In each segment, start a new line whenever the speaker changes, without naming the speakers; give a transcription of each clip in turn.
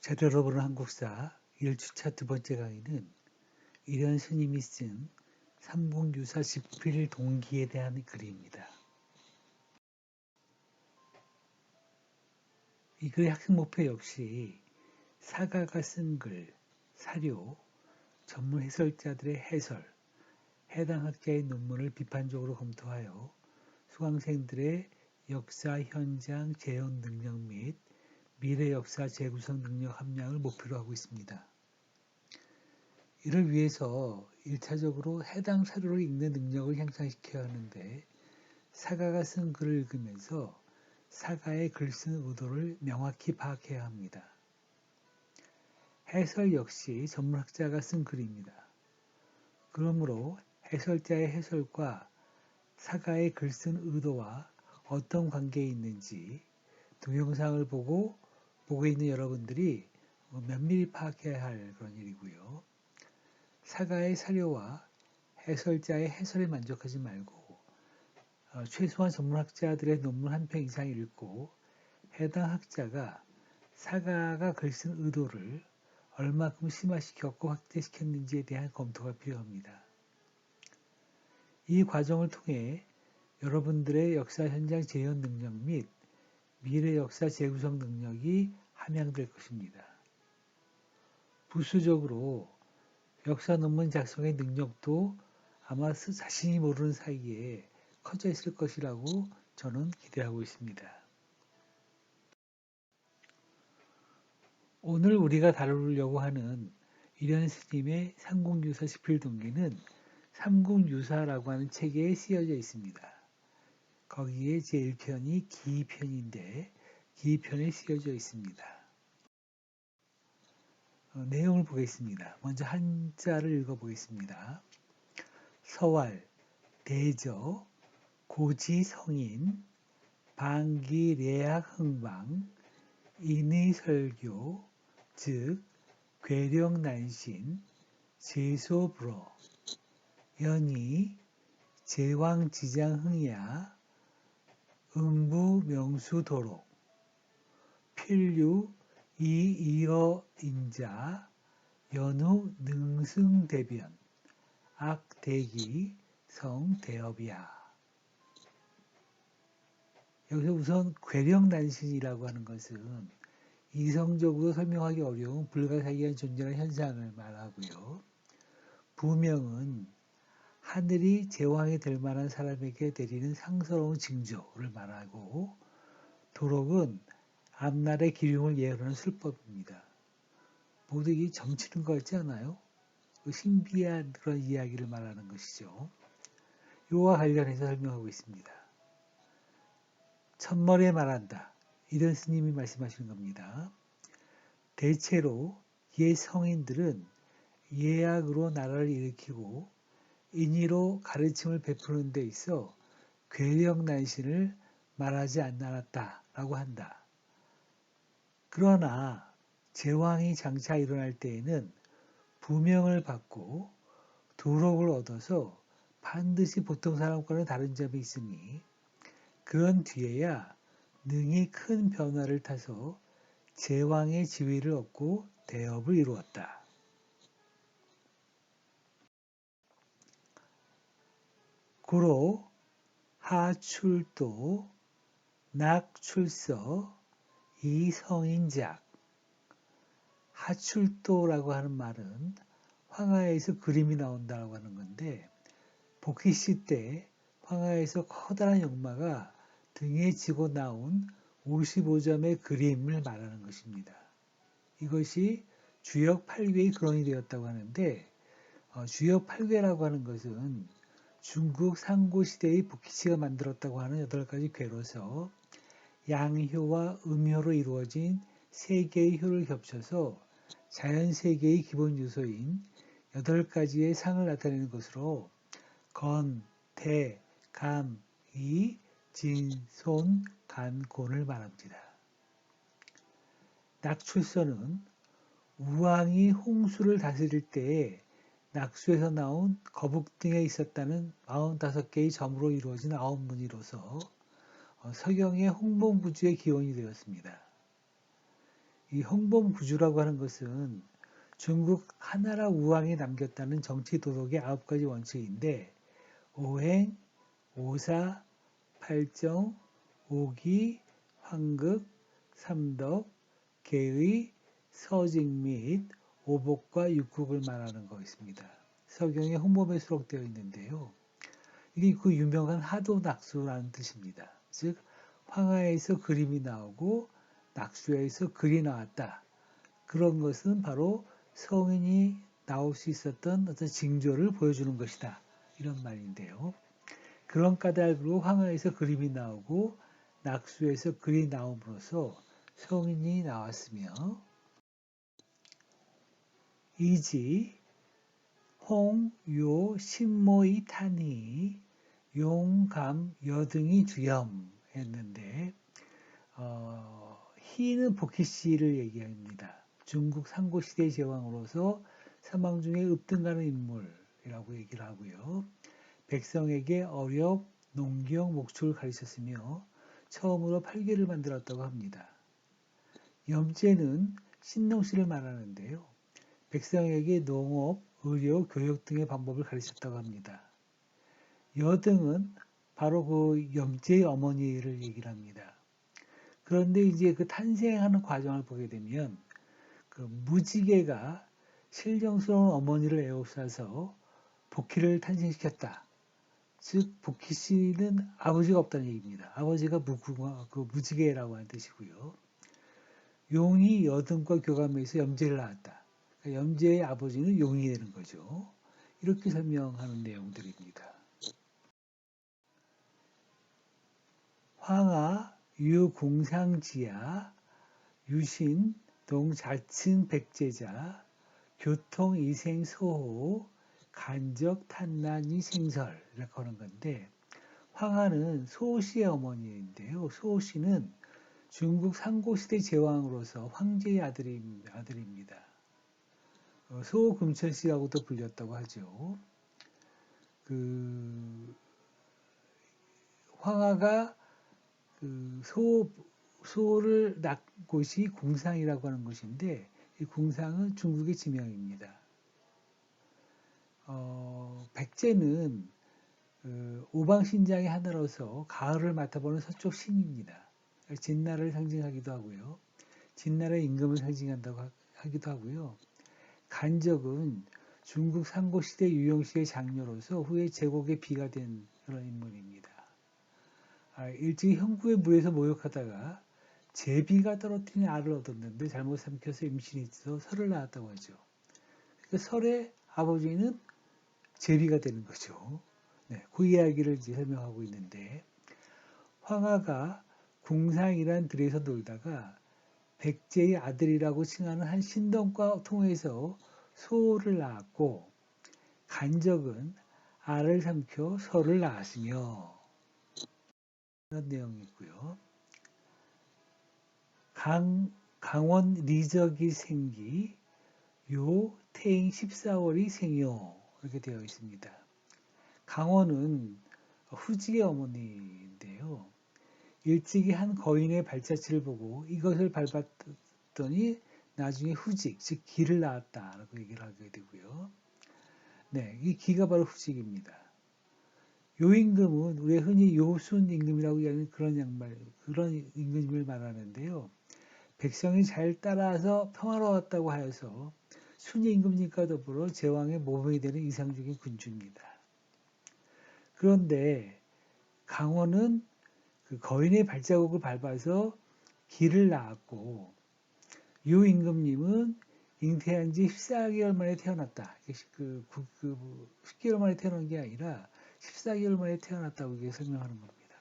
잘 들어보는 한국사 1주차 두 번째 강의는 이련 스님이 쓴 삼국유사 집필 동기에 대한 글입니다. 이 글의 학습 목표 역시 사가가 쓴 글, 사료, 전문 해설자들의 해설, 해당 학자의 논문을 비판적으로 검토하여 수강생들의 역사 현장 재현 능력 및 미래 역사 재구성 능력 함량을 목표로 하고 있습니다. 이를 위해서 1차적으로 해당 사료를 읽는 능력을 향상시켜야 하는데 사가가 쓴 글을 읽으면서 사가의 글 쓴 의도를 명확히 파악해야 합니다. 해설 역시 전문학자가 쓴 글입니다. 그러므로 해설자의 해설과 사가의 글 쓴 의도와 어떤 관계에 있는지 동영상을 보고 보고 있는 여러분들이 면밀히 파악해야 할 그런 일이고요. 사가의 사료와 해설자의 해설에 만족하지 말고 최소한 전문학자들의 논문 한 편 이상 읽고 해당 학자가 사가가 글 쓴 의도를 얼마큼 심화시켰고 확대시켰는지에 대한 검토가 필요합니다. 이 과정을 통해 여러분들의 역사 현장 재현 능력 및 미래 역사 재구성 능력이 함양될 것입니다. 부수적으로 역사 논문 작성의 능력도 아마 자신이 모르는 사이에 커져 있을 것이라고 저는 기대하고 있습니다. 오늘 우리가 다루려고 하는 이련 스님의 삼국유사 집필동기는 삼국유사라고 하는 책에 쓰여져 있습니다. 거기에 제1편이 기편인데 기편에 쓰여져 있습니다. 내용을 보겠습니다. 먼저 한자를 읽어보겠습니다. 서왈, 대저, 고지성인, 방기례학 흥방, 인의설교, 즉 괴령난신, 제소불어, 연희, 제왕지장흥야, 음부명수도록, 필류, 이이어인자, 연후 능승대변, 악대기, 성대업이야. 여기서 우선 괴령난신이라고 하는 것은 이성적으로 설명하기 어려운 불가사의한 존재나 현상을 말하고요. 부명은 하늘이 제왕이 될 만한 사람에게 내리는 상스러운 징조를 말하고, 도록은 앞날의 기륭을 예언하는 술법입니다. 모두 이게 점치는 것 같지 않아요? 신비한 그런 이야기를 말하는 것이죠. 이와 관련해서 설명하고 있습니다. 첫머리에 말한다. 이런 스님이 말씀하시는 겁니다. 대체로 옛 성인들은 예약으로 나라를 일으키고 인의로 가르침을 베푸는 데 있어 괴령난신을 말하지 않았다라고 한다. 그러나 제왕이 장차 일어날 때에는 부명을 받고 도록을 얻어서 반드시 보통 사람과는 다른 점이 있으니 그런 뒤에야 능히 큰 변화를 타서 제왕의 지위를 얻고 대업을 이루었다. 구로 하출도 낙출서 이성인작. 하출도라고 하는 말은 황하에서 그림이 나온다고 하는 건데, 복희씨 때 황하에서 커다란 역마가 등에 지고 나온 55점의 그림을 말하는 것입니다. 이것이 주역 8괴의 근원이 되었다고 하는데, 주역 8괴라고 하는 것은 중국 상고시대의 복희씨가 만들었다고 하는 8가지 괴로서 양효와 음효로 이루어진 3개의 효를 겹쳐서 자연세계의 기본 요소인 8가지의 상을 나타내는 것으로 건, 대, 감, 이, 진, 손, 간, 곤을 말합니다. 낙출서는 우왕이 홍수를 다스릴 때에 낙수에서 나온 거북 등에 있었다는 45개의 점으로 이루어진 9무늬로서 서경의 홍봉부주의 기원이 되었습니다. 이 홍범구주라고 하는 것은 중국 하나라 우왕이 남겼다는 정치 도덕의 9가지 원칙인데 오행, 오사, 팔정, 오기, 황극, 삼덕, 계의, 서직 및 오복과 육국을 말하는 것입니다. 서경에 홍범에 수록되어 있는데요. 이게 그 유명한 하도낙수라는 뜻입니다. 즉 황하에서 그림이 나오고 낙수에서 글이 나왔다. 그런 것은 바로 성인이 나올 수 있었던 어떤 징조를 보여주는 것이다. 이런 말인데요. 그런 까닭으로 황하에서 그림이 나오고 낙수에서 글이 나옴으로써 성인이 나왔으며 이지 홍, 요, 신모의 탄희, 용, 감, 여등이 주염했는데 희는 복희씨를 얘기합니다. 중국 상고시대 제왕으로서 사망 중에 읍등가는 인물이라고 얘기를 하고요. 백성에게 어렵, 농경, 목축을 가르쳤으며 처음으로 팔계를 만들었다고 합니다. 염제는 신농씨를 말하는데요. 백성에게 농업, 의료, 교육 등의 방법을 가르쳤다고 합니다. 여등은 바로 그 염제의 어머니를 얘기를 합니다. 그런데 이제 그 탄생하는 과정을 보게 되면 그 무지개가 신령스러운 어머니를 에워싸서 복희를 탄생시켰다. 즉 복희 씨는 아버지가 없다는 얘기입니다. 아버지가 무지개라고 하는 뜻이고요. 용이 여등과 교감해서 염제를 낳았다. 그러니까 염제의 아버지는 용이 되는 거죠. 이렇게 설명하는 내용들입니다. 황하, 유공상지야, 유신, 동자친 백제자, 교통이생소호, 간적 탄난이 생설 이렇게 하는 건데 황하는 소씨의 어머니인데요. 소씨는 중국 상고시대 제왕으로서 황제의 아들입니다. 소금천씨라고도 불렸다고 하죠. 그 황하가 그 소를 낳은 곳이 궁상이라고 하는 곳인데 이 궁상은 중국의 지명입니다. 백제는 오방신장의 하나로서 가을을 맡아보는 서쪽 신입니다. 진나라를 상징하기도 하고요. 진나라의 임금을 상징한다고 하기도 하고요. 간적은 중국 상고시대 유영시의 장녀로서 후에 제국의 비가 된 그런 인물입니다. 일찍이 형구의 물에서 모욕하다가 제비가 떨어뜨린 알을 얻었는데 잘못 삼켜서 임신이 있어 설을 낳았다고 하죠. 그러니까 설의 아버지는 제비가 되는 거죠. 네, 그 이야기를 이제 설명하고 있는데 황하가 궁상이란 들에서 놀다가 백제의 아들이라고 칭하는 한 신동과 통해서 소를 낳았고 간적은 알을 삼켜 설을 낳았으며 이런 내용이고요. 강원 리적이 생기 요 태잉 14월이 생요 이렇게 되어 있습니다. 강원은 후직의 어머니인데요. 일찍이 한 거인의 발자취를 보고 이것을 밟았더니 나중에 후직, 즉 기를 낳았다라고 얘기를 하게 되고요. 네, 이 기가 바로 후직입니다. 요임금은 우리 흔히 요순 임금이라고 하는 그런 임금을 말하는데요. 백성이 잘 따라서 평화로웠다고 하여서 순위 임금님과 더불어 제왕의 모범이 되는 이상적인 군주입니다. 그런데 강원은 그 거인의 발자국을 밟아서 기를 낳았고 요 임금님은 잉태한 지 14개월 만에 태어났다. 10개월 만에 태어난 게 아니라 14개월 만에 태어났다고 이렇게 설명하는 겁니다.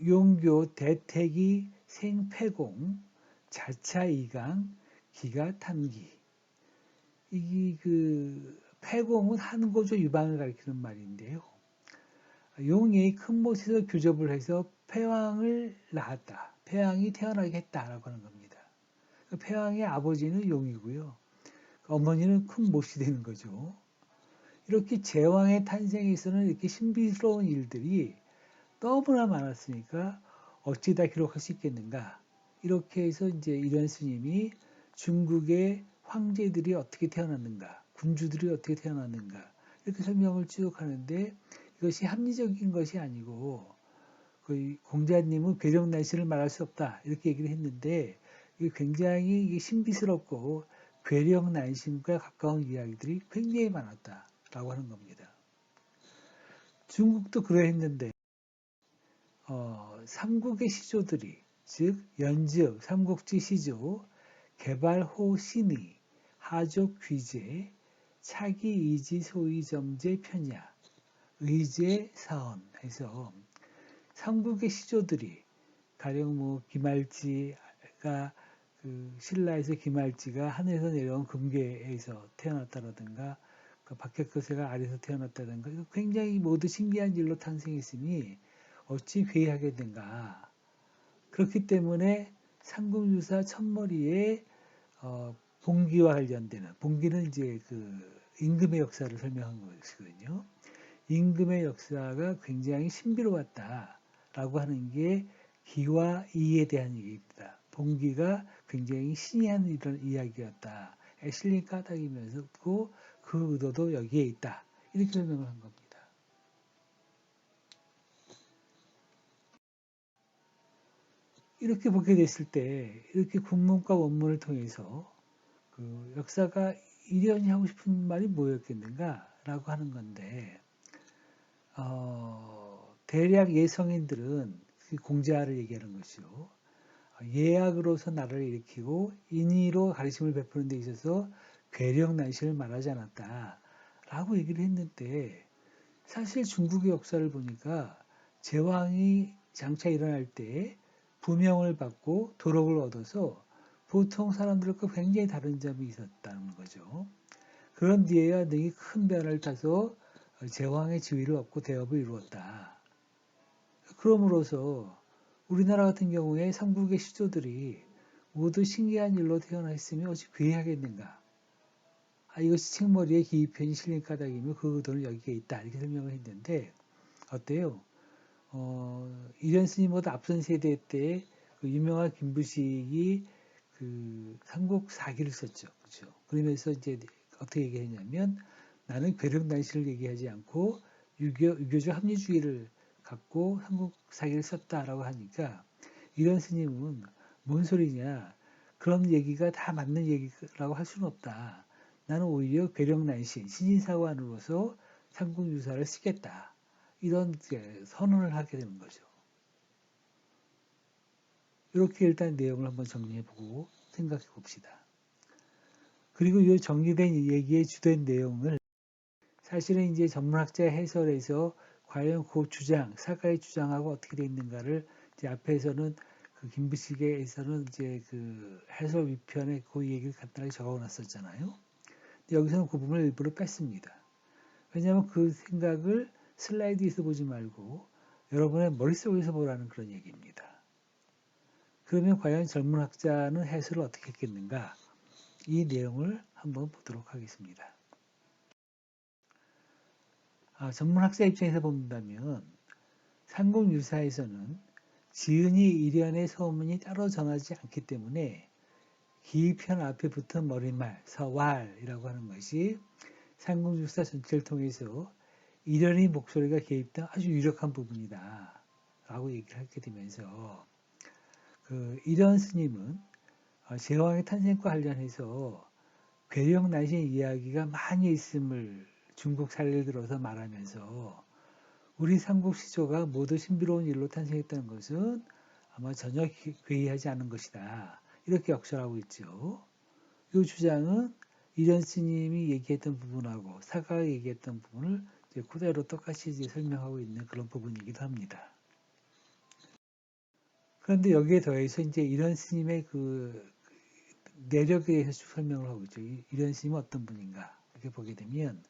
용교 대택이 생패공 자차 이강 기가 탄기. 이게 그 패공은 한고조 유방을 가리키는 말인데요. 용이 큰 못에서 교접을 해서 패왕을 낳았다. 패왕이 태어나게 했다라고 하는 겁니다. 패왕의 아버지는 용이고요. 어머니는 큰 못이 되는 거죠. 이렇게 제왕의 탄생에 있어서는 이렇게 신비스러운 일들이 너무나 많았으니까 어찌 다 기록할 수 있겠는가? 이렇게 해서 이제 이런 스님이 중국의 황제들이 어떻게 태어났는가, 군주들이 어떻게 태어났는가 이렇게 설명을 쭉 하는데 이것이 합리적인 것이 아니고 그 공자님은 괴력난신을 말할 수 없다 이렇게 얘기를 했는데 이게 굉장히 신비스럽고 괴력난신과 가까운 이야기들이 굉장히 많았다라고 하는 겁니다. 중국도 그러했는데 삼국의 시조들이 즉 연즉 삼국지 시조 개발호 신의 하족 귀제 차기 이지 소위 점제 편야 의제 사언 해서 삼국의 시조들이 가령 뭐 기말지가 그 신라에서 기말지가 하늘에서 내려온 금괴에서 태어났다라든가 그 박혁거세가 아래에서 태어났다든가 이거 굉장히 모두 신기한 일로 탄생했으니 어찌 괴이하겠는가. 그렇기 때문에 삼국유사 첫머리에 봉기와 관련되는 봉기는 이제 그 임금의 역사를 설명한 것이거든요. 임금의 역사가 굉장히 신비로웠다라고 하는 게 기와 이에 대한 얘기입니다. 봉기가 굉장히 신이한 이런 이야기였다. 실린 까닭이면서 그 의도도 여기에 있다. 이렇게 설명을 한 겁니다. 이렇게 보게 됐을 때 이렇게 군문과 원문을 통해서 그 역사가 이련이 하고 싶은 말이 뭐였겠는가라고 하는 건데 대략 예성인들은 그 공자를 얘기하는 것이요. 예약으로서 나라를 일으키고 인의로 가르침을 베푸는 데 있어서 괴력난신을 말하지 않았다. 라고 얘기를 했는데 사실 중국의 역사를 보니까 제왕이 장차 일어날 때 부명을 받고 도록을 얻어서 보통 사람들과 굉장히 다른 점이 있었다는 거죠. 그런 뒤에야 능히 큰 변화를 타서 제왕의 지위를 얻고 대업을 이루었다. 그럼으로써 우리나라 같은 경우에 삼국의 시조들이 모두 신기한 일로 태어났으면 어찌 괴이하겠는가. 이것이 책머리에 기입편이 실린 까닭이며 그 의도는 여기에 있다. 이렇게 설명을 했는데 어때요? 이련 스님보다 앞선 세대 때 그 유명한 김부식이 그 삼국 사기를 썼죠. 그렇죠? 그러면서 이제 어떻게 얘기했냐면 나는 괴력난신을 얘기하지 않고 유교적 합리주의를 갖고 삼국 사기를 썼다라고 하니까 이런 스님은 뭔 소리냐 그런 얘기가 다 맞는 얘기라고 할 수는 없다. 나는 오히려 괴력난신 신인사관으로서 삼국유사를 쓰겠다. 이런 선언을 하게 되는 거죠. 이렇게 일단 내용을 한번 정리해보고 생각해 봅시다. 그리고 이 정리된 얘기의 주된 내용을 사실은 이제 전문학자 해설에서 과연 그 주장, 사가의 주장하고 어떻게 되어 있는가를 이제 앞에서는 그 김부식에서는 이제 그 해설 위편에 그 얘기를 간단하게 적어 놨었잖아요. 여기서는 그 부분을 일부러 뺐습니다. 왜냐하면 그 생각을 슬라이드에서 보지 말고 여러분의 머릿속에서 보라는 그런 얘기입니다. 그러면 과연 젊은 학자는 해설을 어떻게 했겠는가? 이 내용을 한번 보도록 하겠습니다. 전문 학자 입장에서 본다면 삼국유사에서는 지은이 일련의 소문이 따로 전하지 않기 때문에 기편 앞에 붙은 머릿말, 서왈이라고 하는 것이 삼국유사 전체를 통해서 일련의 목소리가 개입된 아주 유력한 부분이다. 라고 얘기를 하게 되면서 그 일련 스님은 제왕의 탄생과 관련해서 괴력난신 이야기가 많이 있음을 중국 사례를 들어서 말하면서 우리 삼국 시조가 모두 신비로운 일로 탄생했다는 것은 아마 전혀 괴이하지 않은 것이다. 이렇게 역설하고 있죠. 이 주장은 이련 스님이 얘기했던 부분하고 사가가 얘기했던 부분을 이제 그대로 똑같이 이제 설명하고 있는 그런 부분이기도 합니다. 그런데 여기에 더해서 이제 이련 스님의 그 내력에 대해서 쭉 설명을 하고 있죠. 이련 스님은 어떤 분인가 이렇게 보게 되면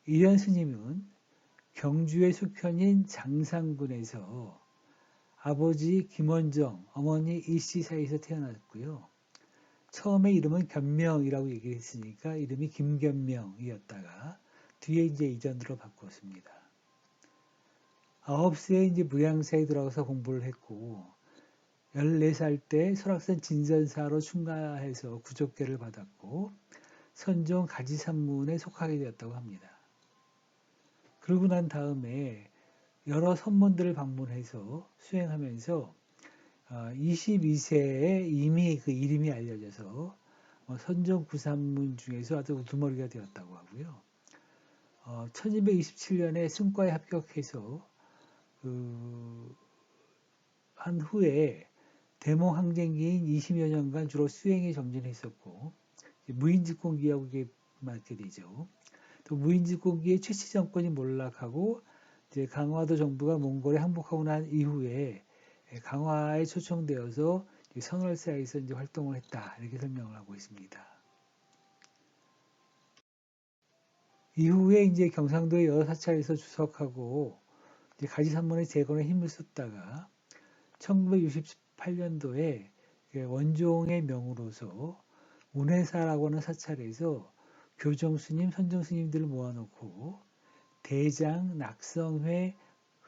이련 스님은 경주의 수편인 장상군에서 아버지 김원정, 어머니 이씨 사이에서 태어났고요. 처음에 이름은 견명이라고 얘기를 했으니까 이름이 김견명이었다가 뒤에 이제 이전으로 바꿨습니다. 9세에 이제 무량사에 들어가서 공부를 했고 14살 때 설악산 진선사로 출가해서 구족계를 받았고 선종 가지산문에 속하게 되었다고 합니다. 그러고 난 다음에 여러 선문들을 방문해서 수행하면서 22세에 이미 그 이름이 알려져서 선종 구산문 중에서 아주 우두머리가 되었다고 하고요. 1227년에 승과에 합격해서 한 후에 대몽 항쟁기인 20여 년간 주로 수행에 정진했었고 무인집권기하고 이게 맞게 되죠. 또 무인집권기의 최씨 정권이 몰락하고 이제 강화도 정부가 몽골에 항복하고 난 이후에 강화에 초청되어서 선월사에서 이제 활동을 했다 이렇게 설명을 하고 있습니다. 이후에 이제 경상도의 여러 사찰에서 주석하고 이제 가지산문의 재건에 힘을 쏟다가 1968년도에 원종의 명으로서 운해사라고 하는 사찰에서 교정스님, 선정스님들을 모아놓고 대장, 낙성회,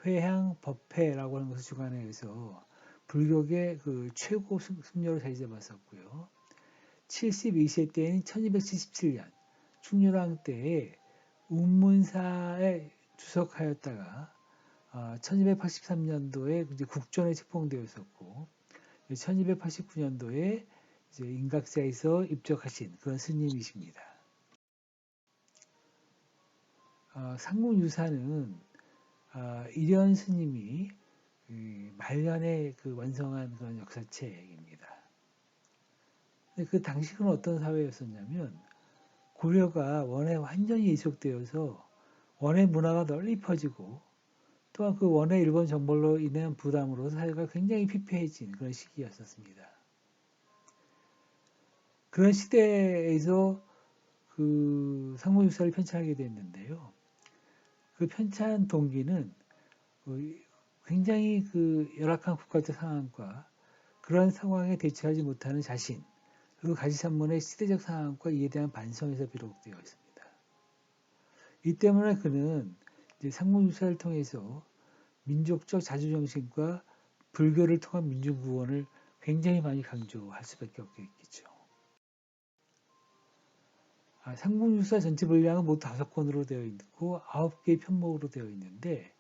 회향, 법회라고 하는 것을 주관해서 불교계 그 최고 승려로 자리 잡았었고요. 72세 때인 1277년 충렬왕 때에 운문사에 주석하였다가 1283년도에 이제 국전에 책봉되었었고 1289년도에 이제 인각사에서 입적하신 그런 스님이십니다. 상궁유사는 일현 스님이 말년에 그 완성한 그런 역사책입니다. 그 당시는 어떤 사회였었냐면 고려가 원에 완전히 이속되어서 원의 문화가 널리 퍼지고 또한 그 원의 일본 정벌로 인한 부담으로 사회가 굉장히 피폐해진 그런 시기였었습니다. 그런 시대에서 그 상무육사를 편찬하게 됐는데요. 그 편찬 동기는 굉장히 그 열악한 국가적 상황과 그러한 상황에 대처하지 못하는 자신, 그리고 가지산문의 시대적 상황과 이에 대한 반성에서 비롯되어 있습니다. 이 때문에 그는 이제 상무육사를 통해서 민족적 자주정신과 불교를 통한 민중구원을 굉장히 많이 강조할 수밖에 없겠죠. 상궁육사 전체 분량은 모두 5권으로 되어 있고 9개의 편목으로 되어 있는데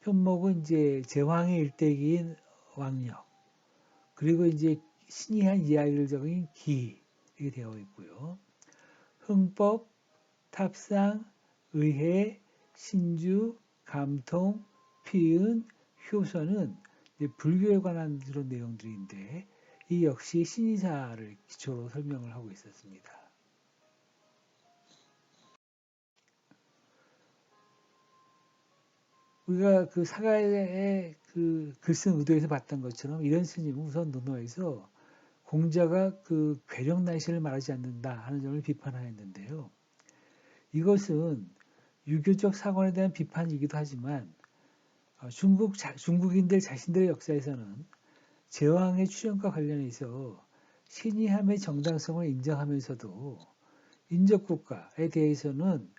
편목은 이제 제왕의 일대기인 왕력 그리고 이제 신이 한 이야기를 적인 기 이렇게 되어 있고요. 흥법, 탑상, 의회, 신주, 감통, 피은, 효서는 불교에 관한 그런 내용들인데 이 역시 신의사를 기초로 설명을 하고 있었습니다. 우리가 그 사가의 그 글쓴 의도에서 봤던 것처럼 이런 스님은 우선 논어에서 공자가 그 괴력난신을 말하지 않는다 하는 점을 비판하였는데요. 이것은 유교적 사관에 대한 비판이기도 하지만 중국인들 자신들의 역사에서는 제왕의 출현과 관련해서 신의함의 정당성을 인정하면서도 인접국가에 대해서는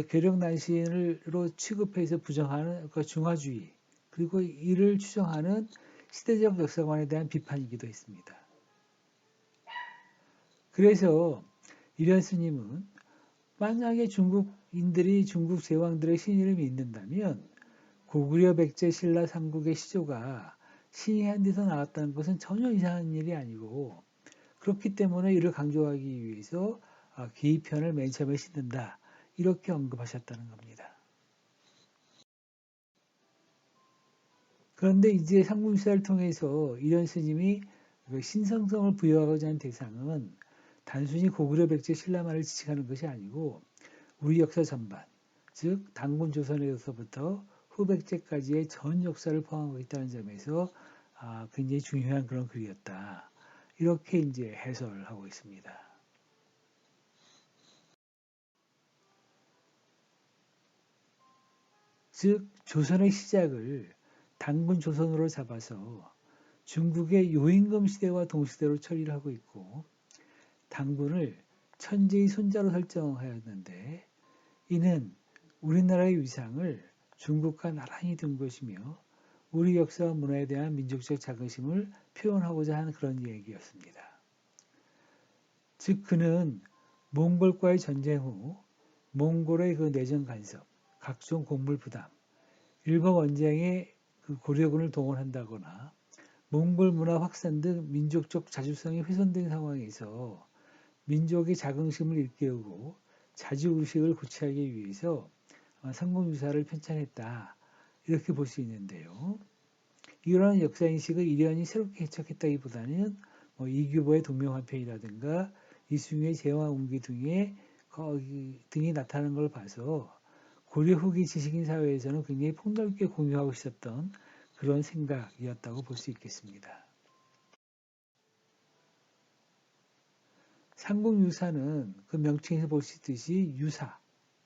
괴력난신으로 취급해서 부정하는 중화주의 그리고 이를 추정하는 시대적 역사관에 대한 비판이기도 했습니다. 그래서 이런 스님은 만약에 중국인들이 중국 제왕들의 신의를 믿는다면 고구려 백제 신라 삼국의 시조가 신이 한 데서 나왔다는 것은 전혀 이상한 일이 아니고 그렇기 때문에 이를 강조하기 위해서 기편을 맨 처음에 싣는다. 이렇게 언급하셨다는 겁니다. 그런데 이제 삼국유사를 통해서 이런 스님이 신성성을 부여하고자 하는 대상은 단순히 고구려 백제 신라만을 지칭하는 것이 아니고 우리 역사 전반, 즉 단군 조선에서부터 후백제까지의 전 역사를 포함하고 있다는 점에서 굉장히 중요한 그런 글이었다. 이렇게 이제 해설을 하고 있습니다. 즉 조선의 시작을 단군 조선으로 잡아서 중국의 요임금 시대와 동시대로 처리를 하고 있고 단군을 천재의 손자로 설정하였는데 이는 우리나라의 위상을 중국과 나란히 둔 것이며 우리 역사와 문화에 대한 민족적 자긍심을 표현하고자 하는 그런 얘기였습니다. 즉 그는 몽골과의 전쟁 후 몽골의 그 내정 간섭, 각종 곡물 부담, 일본 원정에 그 고려군을 동원한다거나 몽골 문화 확산 등 민족적 자주성이 훼손된 상황에서 민족의 자긍심을 일깨우고 자주의식을 고취하기 위해서 삼국유사를 편찬했다. 이렇게 볼 수 있는데요. 이러한 역사인식을 이련이 새롭게 해석했다기보다는 이규보의 동명화폐이라든가 이승유의 제왕운기 등이 나타나는 걸 봐서 고려 후기 지식인 사회에서는 굉장히 폭넓게 공유하고 있었던 그런 생각이었다고 볼 수 있겠습니다. 삼국유사는 그 명칭에서 볼 수 있듯이 유사,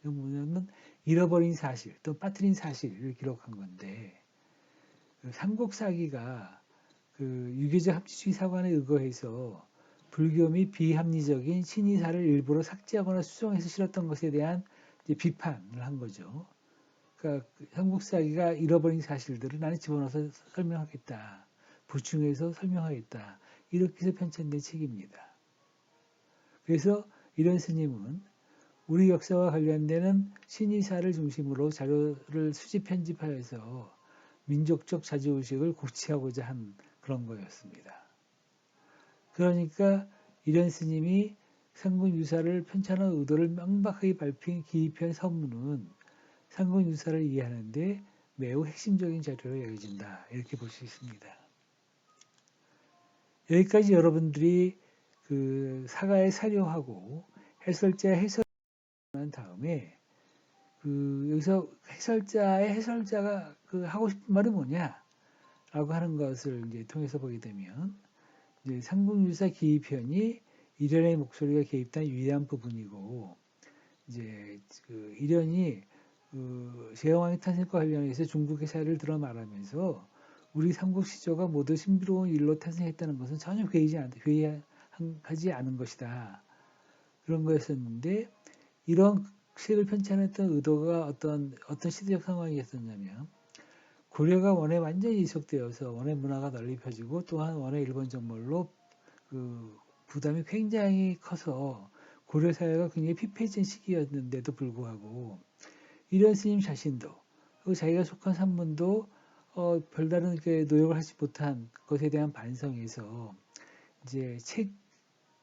뭐냐면 잃어버린 사실 또 빠뜨린 사실을 기록한 건데 그 삼국사기가 그 유교적 합치주의 사관에 의거해서 불교 및 비합리적인 신의사를 일부러 삭제하거나 수정해서 실었던 것에 대한 비판을 한 거죠. 그러니까 삼국사기가 잃어버린 사실들을 나는 집어넣어서 설명하겠다. 보충해서 설명하겠다. 이렇게 해서 편찬된 책입니다. 그래서 이런 스님은 우리 역사와 관련되는 신의사를 중심으로 자료를 수집 편집하여서 민족적 자주의식을 고취하고자 한 그런 거였습니다. 그러니까 이런 스님이 삼국유사를 편찬한 의도를 명백하게 밝힌 기입편 서문은 삼국유사를 이해하는데 매우 핵심적인 자료로 여겨진다. 이렇게 볼 수 있습니다. 여기까지 여러분들이 그 사가의 사료하고 해설자의 해설을 한 다음에 그 여기서 해설자가 그 하고 싶은 말이 뭐냐라고 하는 것을 이제 통해서 보게 되면 이제 삼국유사 기입편이 이련의 목소리가 개입된 유일한 부분이고 이제 그 이련이 그 제왕의 탄생과 관련해서 중국의 사례를 들어 말하면서 우리 삼국 시조가 모두 신비로운 일로 탄생했다는 것은 전혀 회의하지 않은 것이다. 그런 거였었는데 이런 책을 편찬했던 의도가 어떤 시대적 상황이었었냐면 고려가 원에 완전히 이속되어서 원의 문화가 널리 펴지고 또한 원의 일본 정벌로 그 부담이 굉장히 커서 고려 사회가 굉장히 피폐해진 시기였는데도 불구하고 이런 스님 자신도 자기가 속한 산문도 별다른 노력을 하지 못한 것에 대한 반성에서 이제 책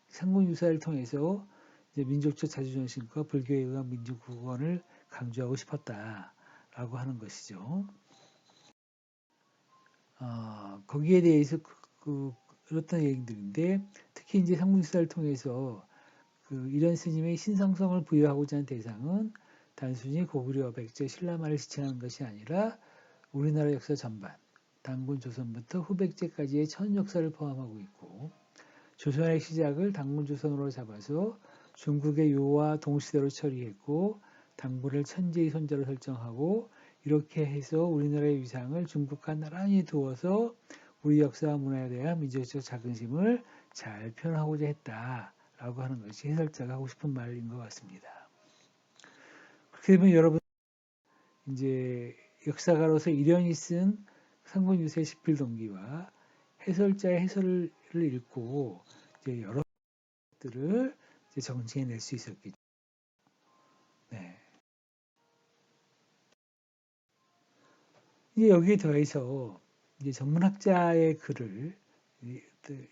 삼국유사를 통해서 이제 민족적 자주정신과 불교에 의한 민족구원을 강조하고 싶었다라고 하는 것이죠. 거기에 대해서 그렇던 얘기들인데 특히 이제 삼국유사를 통해서 이런 스님의 신성성을 부여하고자 하는 대상은 단순히 고구려, 백제, 신라말을 지칭하는 것이 아니라 우리나라 역사 전반, 단군 조선부터 후백제까지의 천 역사를 포함하고 있고 조선의 시작을 단군 조선으로 잡아서 중국의 요와 동시대로 처리했고 당군을 천지의 손자로 설정하고 이렇게 해서 우리나라의 위상을 중국과 나란히 두어서 우리 역사와 문화에 대한 민족적 자긍심을 잘 표현하고자 했다라고 하는 것이 해설자가 하고 싶은 말인 것 같습니다. 그렇게 되면 여러분 이제 역사가로서 이련이 쓴 삼국유사의 시필동기와 해설자의 해설을 읽고 이제 여러 것들을 이제 정치해낼 수 있었겠죠. 네. 이제 여기에 더해서 이제 전문학자의 글을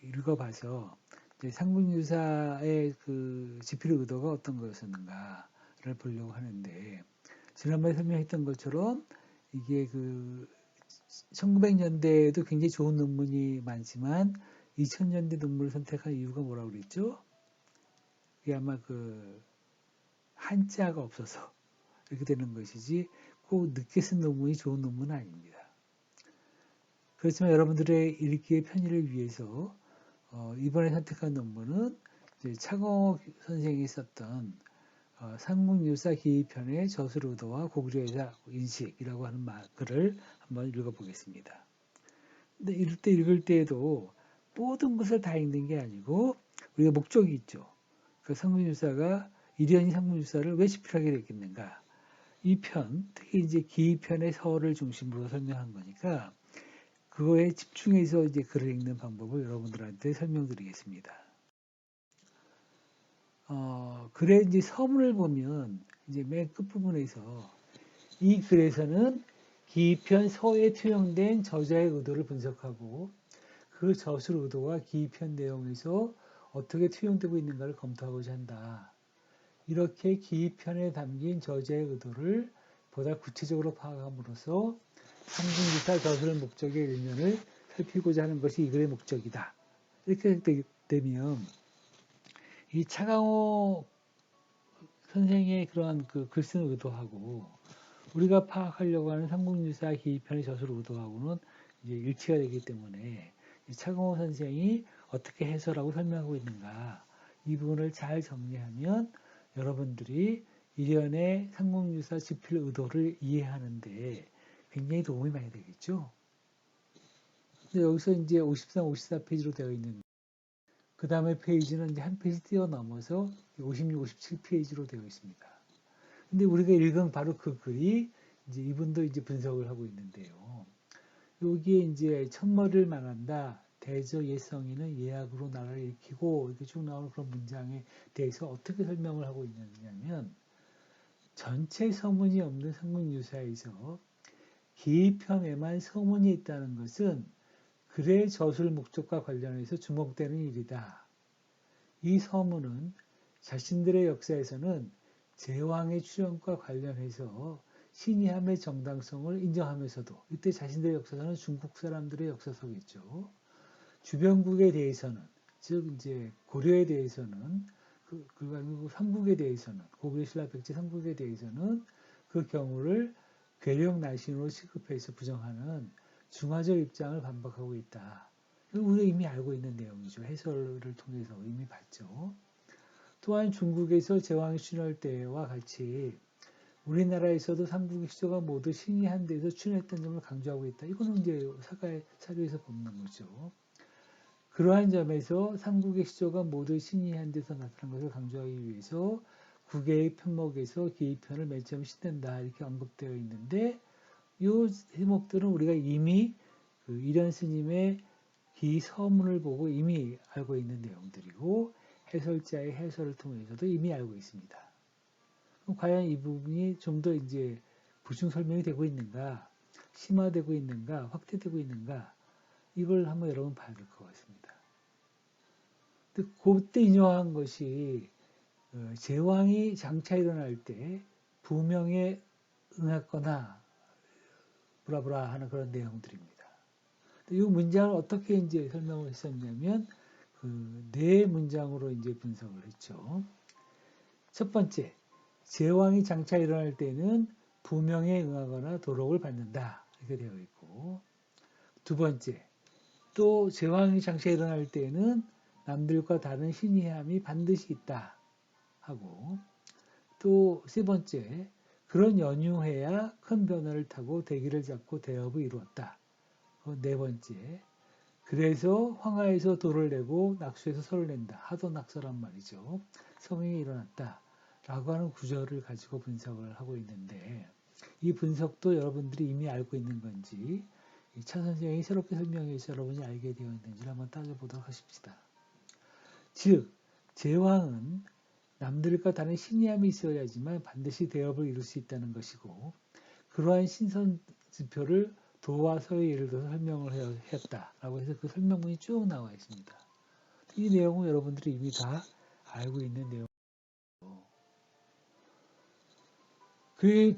읽어봐서 이제 삼국유사의 그 지필 의도가 어떤 거였었는가를 보려고 하는데 지난번에 설명했던 것처럼 이게 그 1900년대에도 굉장히 좋은 논문이 많지만 2000년대 논문을 선택한 이유가 뭐라고 그랬죠? 그게 아마 그 한자가 없어서 이렇게 되는 것이지 꼭 늦게 쓴 논문이 좋은 논문은 아닙니다. 그렇지만 여러분들의 읽기의 편의를 위해서 이번에 선택한 논문은 이제 차공옥 선생이 썼던 삼국유사 기입편의 저술의도와 고구려의사 인식이라고 하는 글을 한번 읽어보겠습니다. 근데 읽을 때에도 모든 것을 다 읽는 게 아니고 우리가 목적이 있죠. 그 삼국유사가 이련이 삼국유사를 왜 집필하게 됐겠는가? 이 편, 특히 이제 기편의 서를 중심으로 설명한 거니까 그거에 집중해서 이제 글을 읽는 방법을 여러분들한테 설명드리겠습니다. 글의 이제 서문을 보면 이제 맨 끝부분에서 이 글에서는 기편 서에 투영된 저자의 의도를 분석하고 그 저술 의도가 기편 내용에서 어떻게 투영되고 있는가를 검토하고자 한다. 이렇게 기편에 담긴 저자의 의도를 보다 구체적으로 파악함으로써 상징기사 저술의 목적의 일면을 살피고자 하는 것이 이 글의 목적이다. 이렇게 되면 이 차강호 선생의 그러한 그 글쓴 의도하고 우리가 파악하려고 하는 삼국유사 기편의 저술 의도하고는 이제 일치가 되기 때문에 이 차강호 선생이 어떻게 해설하고 설명하고 있는가 이 부분을 잘 정리하면 여러분들이 일련의 삼국유사 집필 의도를 이해하는데 굉장히 도움이 많이 되겠죠. 근데 여기서 이제 53, 54페이지로 되어 있는 그 다음에 페이지는 이제 한 페이지 뛰어넘어서 56, 57페이지로 되어 있습니다. 근데 우리가 읽은 바로 그 글이 이제 이분도 이제 분석을 하고 있는데요. 여기에 이제 첫머리를 말한다. 대저 예성이는 예약으로 나라를 일으키고 이렇게 쭉 나오는 그런 문장에 대해서 어떻게 설명을 하고 있느냐면 전체 서문이 없는 삼국유사에서 기편에만 서문이 있다는 것은 글의 저술 목적과 관련해서 주목되는 일이다. 이 서문은 자신들의 역사에서는 제왕의 출현과 관련해서 신의함의 정당성을 인정하면서도 이때 자신들의 역사서는 중국 사람들의 역사서겠죠. 주변국에 대해서는 즉 이제 고려에 대해서는 그리고 삼국에 대해서는 고구려 신라 백제 삼국에 대해서는 그 경우를 괴력 나신으로 취급해서 부정하는 중화적 입장을 반박하고 있다. 우리가 이미 알고 있는 내용이죠. 해설을 통해서 이미 봤죠. 또한 중국에서 제왕이 출현할 때와 같이 우리나라에서도 삼국의 시조가 모두 신이 한 데서 출현했다는 점을 강조하고 있다. 이거는 이제 사료에서 보는 거죠. 그러한 점에서 삼국의 시조가 모두 신이 한 데서 나타난 것을 강조하기 위해서 국의 편목에서 기편을 맨 처음 싣는다 이렇게 언급되어 있는데 이 대목들은 우리가 이미 그 이련 스님의 기서문을 보고 이미 알고 있는 내용들이고 해설자의 해설을 통해서도 이미 알고 있습니다. 그럼 과연 이 부분이 좀 더 이제 부중 설명이 되고 있는가, 심화되고 있는가, 확대되고 있는가 이걸 한번 여러분 봐야 될 것 같습니다. 근데 그때 인용한 것이 제왕이 장차 일어날 때 부명에 응했거나 브라브라 하는 그런 내용들입니다. 이 문장을 어떻게 이제 설명을 했었냐면 네 문장으로 이제 분석을 했죠. 첫 번째, 제왕이 장차 일어날 때는 부명에 응하거나 도록을 받는다 이렇게 되어 있고, 두 번째, 또 제왕이 장차 일어날 때는 남들과 다른 신의함이 반드시 있다 하고, 또 세 번째, 그런 연유해야 큰 변화를 타고 대기를 잡고 대업을 이루었다. 네 번째, 그래서 황하에서 돌을 내고 낙수에서 설을 낸다. 하도 낙서란 말이죠. 성행이 일어났다. 라고 하는 구절을 가지고 분석을 하고 있는데 이 분석도 여러분들이 이미 알고 있는 건지 차 선생이 새롭게 설명해서 여러분이 알게 되어 있는지 한번 따져보도록 하십시다. 즉, 제왕은 남들과 다른 신의함이 있어야지만 반드시 대업을 이룰 수 있다는 것이고 그러한 신선지표를 도와 서의 예를 들어서 설명을 했다라고 해서 그 설명문이 쭉 나와 있습니다. 이 내용은 여러분들이 이미 다 알고 있는 내용이고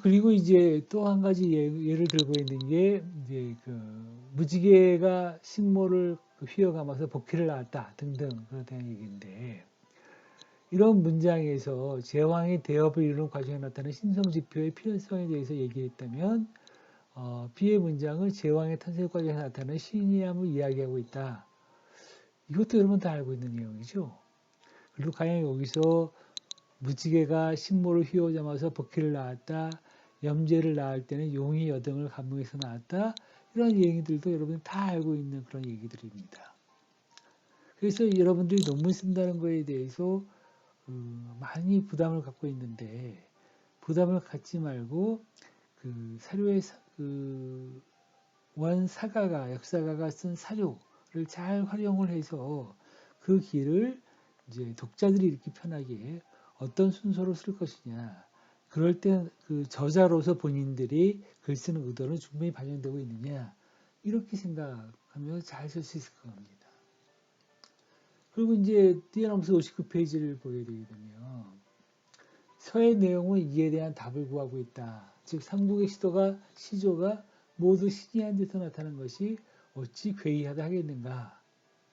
그리고 이제 또 한 가지 예를 들고 있는 게 이제 그 무지개가 식모를 휘어감아서 복희를 낳았다 등등 그렇다는 얘기인데 이런 문장에서 제왕이 대업을 이루는 과정에 나타나는 신성지표의 필요성에 대해서 얘기했다면 B의 문장은 제왕의 탄생 과정에 나타나는 신의함을 이야기하고 있다. 이것도 여러분 다 알고 있는 내용이죠. 그리고 과연 여기서 무지개가 신모를 휘어잡아서 복희를 낳았다. 염제를 낳을 때는 용이 여등을 감동해서 낳았다. 이런 얘기들도 여러분이 다 알고 있는 그런 얘기들입니다. 그래서 여러분들이 논문 쓴다는 거에 대해서 많이 부담을 갖고 있는데 부담을 갖지 말고 그 사료의 원 사가가 역사가가 쓴 사료를 잘 활용을 해서 그 길을 이제 독자들이 읽기 편하게 어떤 순서로 쓸 것이냐. 그럴 때 그 저자로서 본인들이 글 쓰는 의도는 충분히 반영되고 있느냐. 이렇게 생각하면 잘 쓸 수 있을 겁니다. 그리고 이제 뛰어넘어서 59페이지를 보게 되게 되면 서의 내용은 이에 대한 답을 구하고 있다. 즉 삼국의 시조가 모두 신이 한 데서 나타난 것이 어찌 괴이하다 하겠는가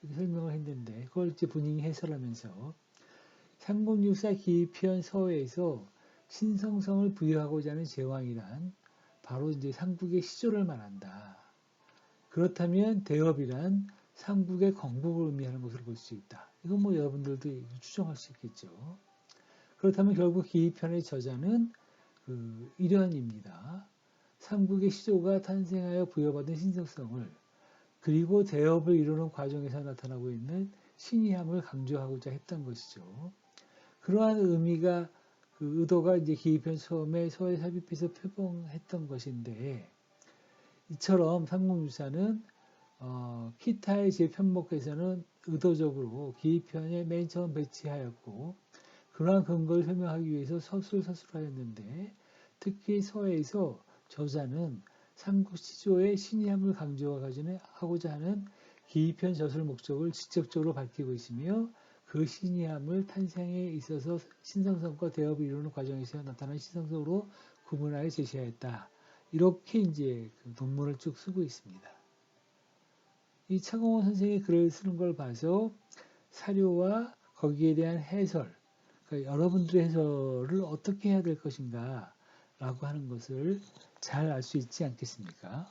이렇게 설명을 했는데 그걸 이제 본인이 해설하면서 삼국유사 기편 서에서 신성성을 부여하고자 하는 제왕이란 바로 이제 삼국의 시조를 말한다. 그렇다면 대업이란 삼국의 건국을 의미하는 것으로 볼 수 있다. 이건 뭐 여러분들도 추정할 수 있겠죠. 그렇다면 결국 기편의 저자는 그 일현입니다. 삼국의 시조가 탄생하여 부여받은 신성성을 그리고 대업을 이루는 과정에서 나타나고 있는 신이함을 강조하고자 했던 것이죠. 그러한 의미가 그 의도가 이제 기편 처음에 서에 삽입해서 표방했던 것인데 이처럼 삼국유사는 키타의 제 편목에서는 의도적으로 기편에 맨 처음 배치하였고 그러한 근거를 설명하기 위해서 서술하였는데 특히 서에서 저자는 삼국시조의 신이함을 강조하고자 하는 기편 저술 목적을 직접적으로 밝히고 있으며 그 신이함을 탄생에 있어서 신성성과 대업을 이루는 과정에서 나타난 신성성으로 구분하여 제시하였다. 이렇게 이제 그 논문을 쭉 쓰고 있습니다. 이 차공원 선생이 글을 쓰는 걸 봐서 사료와 거기에 대한 해설, 그러니까 여러분들의 해설을 어떻게 해야 될 것인가 라고 하는 것을 잘 알 수 있지 않겠습니까?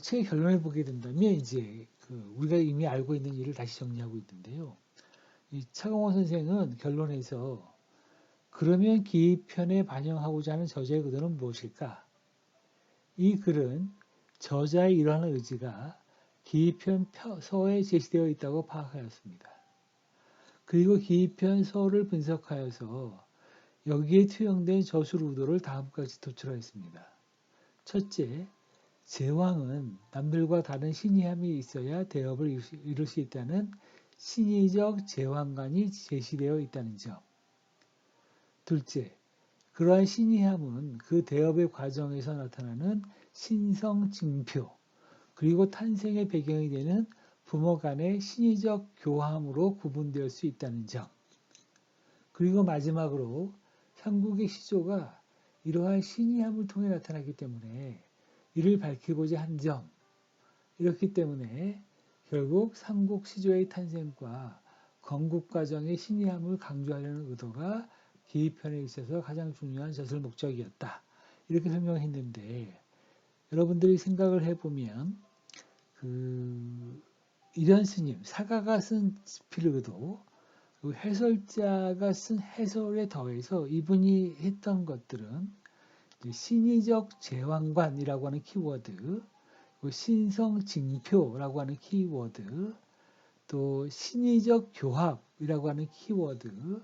책의 결론을 보게 된다면 이제 우리가 이미 알고 있는 일을 다시 정리하고 있는데요. 이 차공원 선생은 결론에서 그러면 기편에 반영하고자 하는 저자의 의도는 무엇일까? 이 글은 저자의 이러한 의지가 기편 서에 제시되어 있다고 파악하였습니다. 그리고 기편 서를 분석하여서 여기에 투영된 저술 의도를 다음과 같이 도출하였습니다. 첫째, 제왕은 남들과 다른 신이함이 있어야 대업을 이룰 수 있다는 신의적 제왕관이 제시되어 있다는 점. 둘째, 그러한 신이함은 그 대업의 과정에서 나타나는 신성증표, 그리고 탄생의 배경이 되는 부모 간의 신의적 교함으로 구분될 수 있다는 점. 그리고 마지막으로 삼국의 시조가 이러한 신이함을 통해 나타나기 때문에 이를 밝히고자 한 점. 이렇기 때문에 결국 삼국 시조의 탄생과 건국 과정의 신이함을 강조하려는 의도가 기편에 있어서 가장 중요한 저술 목적이었다. 이렇게 설명했는데 여러분들이 생각을 해보면 일현 스님, 사가가 쓴 지필의도 해설자가 쓴 해설에 더해서 이분이 했던 것들은 신의적 제왕관이라고 하는 키워드, 신성징표라고 하는 키워드, 또 신의적 교합이라고 하는 키워드,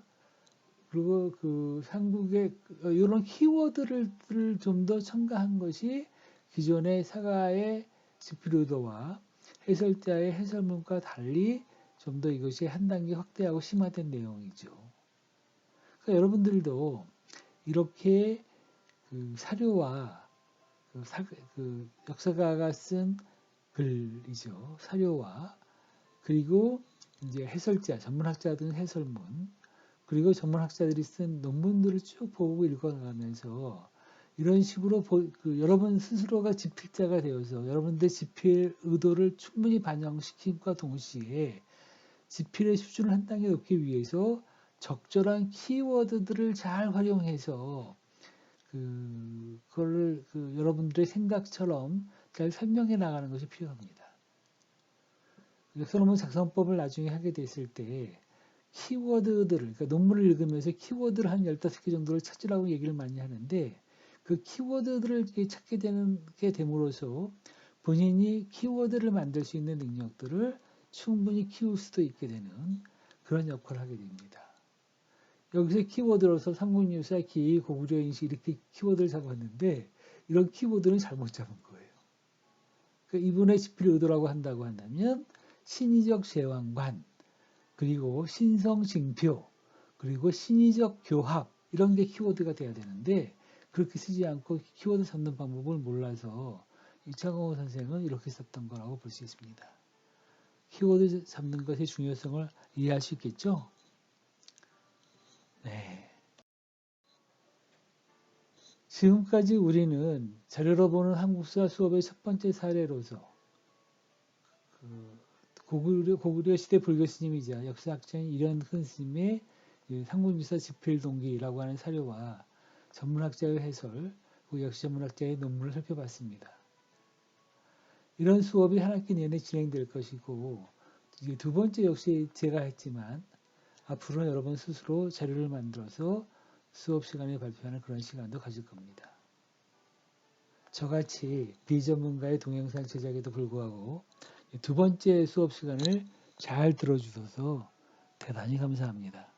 그리고 그 삼국의 이런 키워드를 좀 더 첨가한 것이 기존의 사가의 지필의도와 해설자의 해설문과 달리 좀 더 이것이 한 단계 확대하고 심화된 내용이죠. 그러니까 여러분들도 이렇게 그 사료와 그 역사가가 쓴 글이죠. 사료와 그리고 이제 해설자, 전문학자 등 해설문, 그리고 전문학자들이 쓴 논문들을 쭉 보고 읽어가면서 이런 식으로 여러분 스스로가 집필자가 되어서 여러분들의 집필 의도를 충분히 반영시킴과 동시에 집필의 수준을 한 단계 높이기 위해서 적절한 키워드들을 잘 활용해서 그거를 여러분들의 생각처럼 잘 설명해 나가는 것이 필요합니다. 역사논문 작성법을 나중에 하게 됐을 때 키워드들을, 그러니까 논문을 읽으면서 키워드를 한 15개 정도를 찾으라고 얘기를 많이 하는데 그 키워드들을 찾게 게 됨으로써 본인이 키워드를 만들 수 있는 능력들을 충분히 키울 수도 있게 되는 그런 역할을 하게 됩니다. 여기서 키워드로서 삼국유사, 기의, 고구려 인식 이렇게 키워드를 잡았는데 이런 키워드는 잘못 잡은 거예요. 그러니까 이분의 집필 의도라고 한다고 한다면 신의적 제왕관, 그리고 신성징표, 그리고 신의적 교합 이런 게 키워드가 돼야 되는데 그렇게 쓰지 않고 키워드 잡는 방법을 몰라서 차강호 선생은 이렇게 썼던 거라고 볼 수 있습니다. 키워드 잡는 것의 중요성을 이해할 수 있겠죠? 네. 지금까지 우리는 자료로 보는 한국사 수업의 첫 번째 사례로서 고구려 시대 불교 스님이자 역사학자인 이련큰 스님의 삼국유사 집필 동기라고 하는 사료와 전문학자의 해설, 그리고 역시 전문학자의 논문을 살펴봤습니다. 이런 수업이 한 학기 내내 진행될 것이고 이제 두 번째 역시 제가 했지만 앞으로는 여러분 스스로 자료를 만들어서 수업 시간에 발표하는 그런 시간도 가질 겁니다. 저같이 비전문가의 동영상 제작에도 불구하고 두 번째 수업 시간을 잘 들어주셔서 대단히 감사합니다.